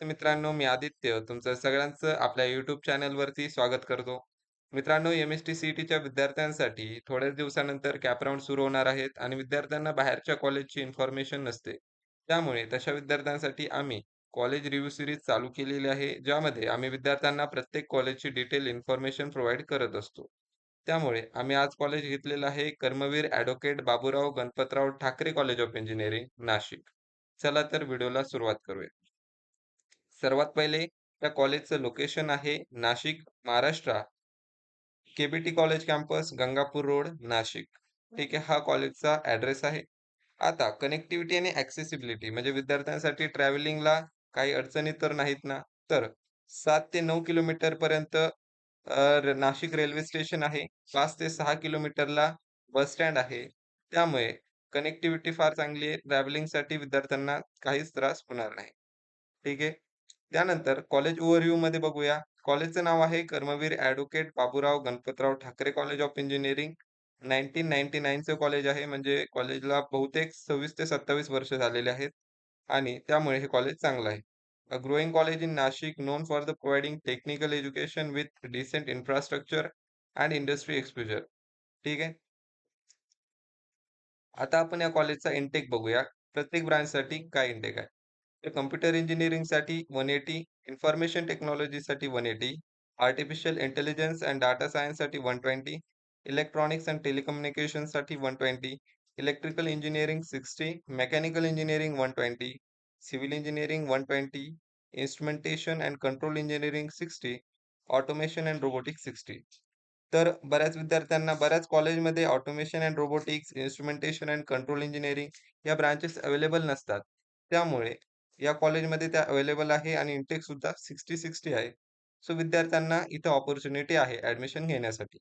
तर मित्रांनो, मी आदित्य तुमचं सगळ्यांचं आपल्या YouTube चॅनलवरती स्वागत करतो. मित्रांनो, एम-एस-टी सी-ई-टीच्या विद्यार्थ्यांसाठी थोड्याच दिवसानंतर कॅप राउंड सुरू होणार आहेत आणि विद्यार्थ्यांना बाहेरच्या कॉलेजची इन्फॉर्मेशन नसते. त्यामुळे तशा विद्यार्थ्यांसाठी आम्ही कॉलेज रिव्ह्यू सीरीज चालू केलेली आहे, ज्यामध्ये आम्ही विद्यार्थ्यांना प्रत्येक कॉलेजची डिटेल इन्फॉर्मेशन प्रोव्हाईड करत असतो. त्यामुळे आम्ही आज कॉलेज घेतलेलं आहे Karmaveer advocate Baburao Ganpatrao Thakare college of engineering, Nashik. चला तर व्हिडिओला सुरुवात करूया. सर्वात पहिले त्या कॉलेजचं लोकेशन आहे Nashik, Maharashtra. K B T college campus, Gangapur road, Nashik. ठीक आहे. हा कॉलेजचा ॲड्रेस आहे. आता कनेक्टिव्हिटी आणि ॲक्सेसिबिलिटी म्हणजे विद्यार्थ्यांसाठी ट्रॅव्हलिंगला काही अडचणी तर नाहीत ना? तर 7 ते 9 किलोमीटरपर्यंत नाशिक रेल्वे स्टेशन आहे. 5 ते 6 किलोमीटरला बस स्टँड आहे. त्यामुळे कनेक्टिव्हिटी फार चांगली आहे. ट्रॅव्हलिंगसाठी विद्यार्थ्यांना काहीच त्रास होणार नाही. ठीक आहे. त्यानंतर कॉलेज ओव्हरव्ह्यूमध्ये बघूया. कॉलेजचं नाव आहे Karmaveer advocate Baburao Ganpatrao Thakare college of engineering. 1999 चं कॉलेज आहे, म्हणजे कॉलेजला बहुतेक 26 ते 27 वर्ष झालेले आहेत आणि त्यामुळे हे कॉलेज चांगलं आहे. A growing college in Nashik known for the providing technical education with decent infrastructure and industry exposure. ठीक आहे. आता आपण या कॉलेजचा इंटेक बघूया. प्रत्येक ब्रांचसाठी काय इंटेक आहे. तर कॉम्प्युटर इंजिनिअरिंगसाठी 180, इन्फॉर्मेशन टेक्नॉलॉजीसाठी 180, आर्टिफिशियल इंटेलिजन्स अँड डाटा सायन्ससाठी 120, इलेक्ट्रॉनिक्स अँड टेलिकम्युनिकेशनसाठी 120, electrical engineering 60, mechanical engineering 120, civil engineering 120, instrumentation and control engineering 60, automation and robotics 60. तर बऱ्याच विद्यार्थ्यांना बऱ्याच कॉलेजमध्ये automation and robotics, instrumentation and control engineering या ब्रांचेस अवेलेबल नसतात. त्यामुळे या कॉलेजमध्ये त्या अवेलेबल आहे आणि इंटेक सुद्धा 60-60 आहे. सो विद्यार्थ्यांना इथं अपॉर्च्युनिटी आहे ॲडमिशन घेण्यासाठी.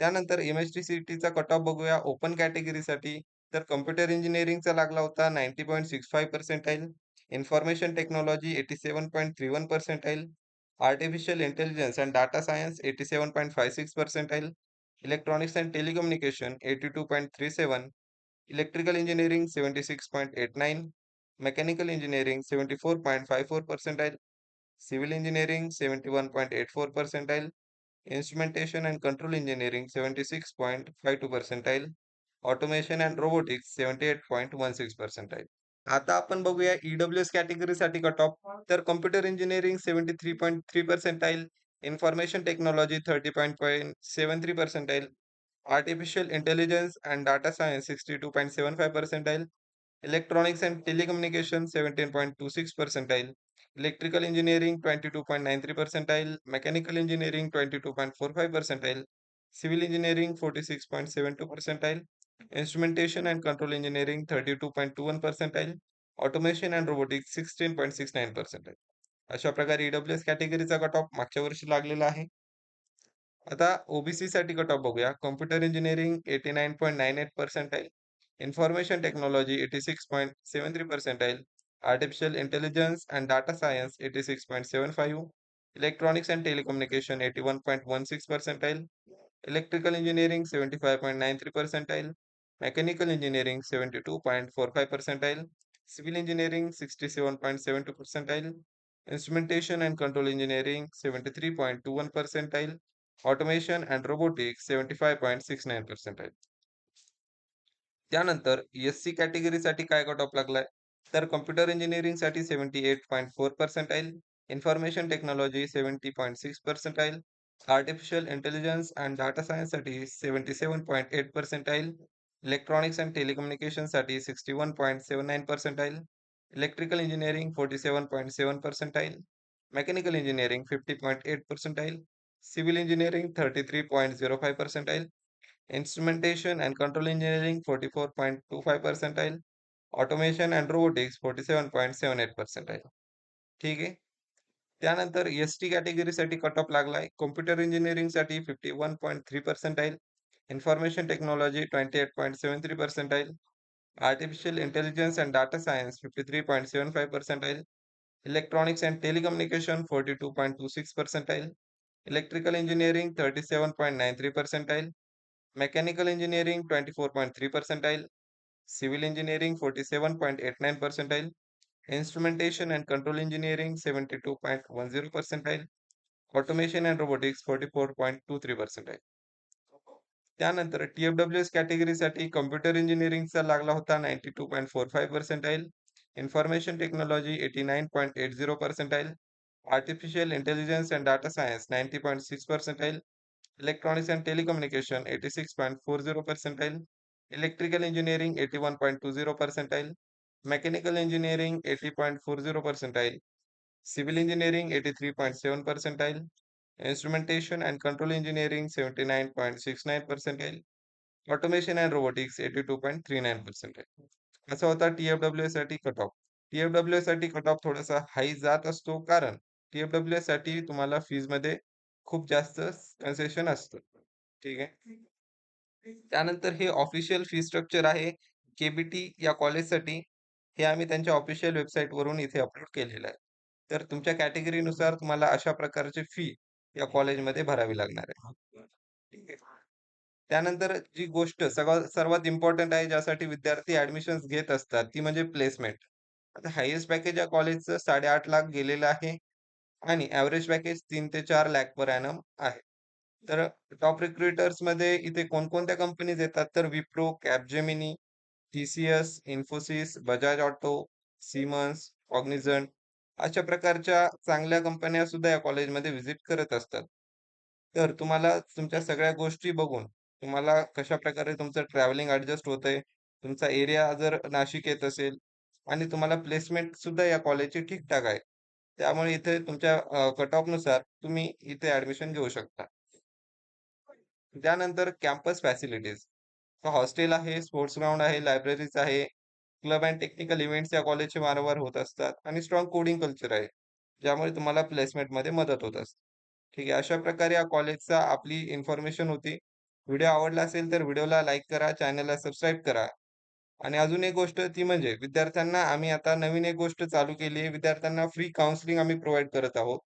त्यानंतर एम-एस-टी सी-ई-टीचा कट ऑफ बघूया ओपन कॅटेगरीसाठी. तर कॉम्प्युटर इंजिनिअरिंगचा लागला होता 90.65 percentile, information technology 87.31 percentile, artificial intelligence and data science 87.56 percentile, electronics and telecommunication 82.37, electrical engineering 76.89, mechanical engineering 74.54 percentile, civil engineering 71.84 percentile, instrumentation and control engineering 76.52 percentile, automation and robotics 78.16 percentile. आता आपण बघूया E-W-S कॅटेगरीसाठी cut of. तर computer engineering 73.3 percentile, information technology 30.73 percentile, artificial intelligence and data science 62.75 percentile, electronics and telecommunication 17.26 percentile, electrical engineering 22.93 percentile, mechanical engineering 22.45 percentile, civil engineering 46.72 percentile, instrumentation and control engineering 32.21 percentile, automation and robotics 16.69 percentile. अशा प्रकारे E-W-S कॅटेगरीचा cut off मागच्या वर्षी लागलेला आहे. आता साठी cut off बघूया. Computer engineering 89.98 percentile, information technology 86.73 percentile, artificial intelligence and data science 86.75, electronics and telecommunication 81.16 percentile, electrical engineering 75.93 percentile, mechanical engineering 72.45 percentile, civil engineering 67.72 percentile, instrumentation and control engineering 73.21 percentile, automation and robotics 75.69 percentile. त्यानंतर S C कॅटेगरीसाठी काय cut off लागलाय? तर computer इंजिनिअरिंगसाठी 78.4 percentile, information technology 70.6 percentile, artificial intelligence and data सायन्ससाठी 77.8 percentile, electronics and टेलिकम्युनिकेशनसाठी 61.79 percentile, electrical engineering 47.7 percentile, mechanical engineering 50.8 percentile, civil engineering 33.05 percentile, instrumentation and control engineering 44.25 percentile, automation and robotics 47.78 percentile. ठीक आहे. त्यानंतर S T कॅटेगरीसाठी cut off लागलाय. Computer इंजिनिअरिंगसाठी 51.3 percentile, information technology 28.73 percentile, artificial intelligence and data science 53.75 percentile, electronics and telecommunication 42.26 percentile, electrical engineering 37.93 percentile, mechanical engineering 24.3 percentile, civil engineering 47.89 percentile, Instrumentation and Control Engineering 72.10 percentile. Automation and Robotics 44.23%. त्यानंतर T-F-W-S कॅटेगरीसाठी computer इंजिनिअरिंगचा लागला होता 92.45 percentile, information technology 89.80 percentile, artificial intelligence and data science 90.6 percentile, electronics and telecommunication 86.40 percentile, electrical engineering 81.20 percentile, mechanical engineering 80.40 percentile, civil engineering 83.7 percentile, instrumentation and control engineering 79.69 percentile, automation and robotics 82.39%. असा होता T-F-W-S साठी cut off. T-F-W-S साठी cut off थोडासा हाई जात असतो, कारण T-F-W-S साठी तुम्हाला फीजमध्ये खूप जास्त कन्सेशन असतं. ठीक आहे. त्यानंतर हे ऑफिशियल फी स्ट्रक्चर आहे के या कॉलेजसाठी. हे आम्ही त्यांच्या ऑफिशियल वेबसाईटवरून इथे अपलोड केलेलं आहे. तर तुमच्या कॅटेगरीनुसार तुम्हाला अशा प्रकारची फी या कॉलेजमध्ये भरावी लागणार आहे. ठीक आहे. त्यानंतर जी गोष्ट सर्वात इम्पोर्टंट आहे, ज्यासाठी विद्यार्थी ॲडमिशन्स घेत असतात, ती म्हणजे प्लेसमेंट. आता हायेस्ट पॅकेज या कॉलेजचं 8.5 लाख गेलेलं आहे आणि ॲव्हरेज पॅकेज 3 ते 4 लाख पर एनम आहे. तर टॉप रिक्रुटर्समध्ये इथे कोणकोणत्या कंपनीज येतात, तर Wipro, Capgemini, TCS, Infosys, Bajaj Auto, Siemens, Cognizant अशा प्रकारच्या चांगल्या कंपन्या सुद्धा या कॉलेजमध्ये व्हिजिट करत असतात. तर तुम्हाला तुमच्या सगळ्या गोष्टी बघून तुम्हाला कशाप्रकारे तुमचं ट्रॅव्हलिंग ॲडजस्ट होतंय, तुमचा एरिया जर नाशिक येत असेल आणि तुम्हाला प्लेसमेंट सुद्धा या कॉलेजची ठीक आहे. त्यामुळे इथे तुमच्या कट ऑफनुसार तुम्ही इथे ॲडमिशन घेऊ शकता. त्यानंतर कॅम्पस फॅसिलिटीज. हॉस्टेल आहे, स्पोर्ट्स ग्राउंड आहे, लायब्ररीज आहे, क्लब अँड टेक्निकल इव्हेंट्स या कॉलेजचे वारंवार होत असतात आणि स्ट्रॉंग कोडिंग कल्चर आहे, ज्यामुळे तुम्हाला प्लेसमेंटमध्ये मदत होत असते. ठीक आहे. अशा प्रकारे या कॉलेजचा आपली इन्फॉर्मेशन होती. व्हिडिओ आवडला असेल तर व्हिडिओला लाईक करा, चॅनलला सबस्क्राईब करा. आणि अजून एक गोष्ट ती म्हणजे विद्यार्थ्यांना आम्ही आता नवीन एक गोष्ट चालू केली आहे. विद्यार्थ्यांना फ्री काउन्सिलिंग आम्ही प्रोव्हाईड करत आहोत.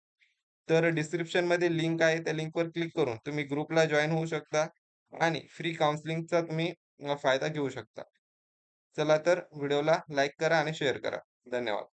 तर डिस्क्रिप्शनमध्ये लिंक आहे. त्या लिंकवर क्लिक करून तुम्ही ग्रुपला जॉइन होऊ शकता आणि फ्री काउन्सिलिंगचा तुम्ही फायदा घेऊ शकता. चला तर व्हिडिओला लाईक करा आणि शेअर करा. धन्यवाद.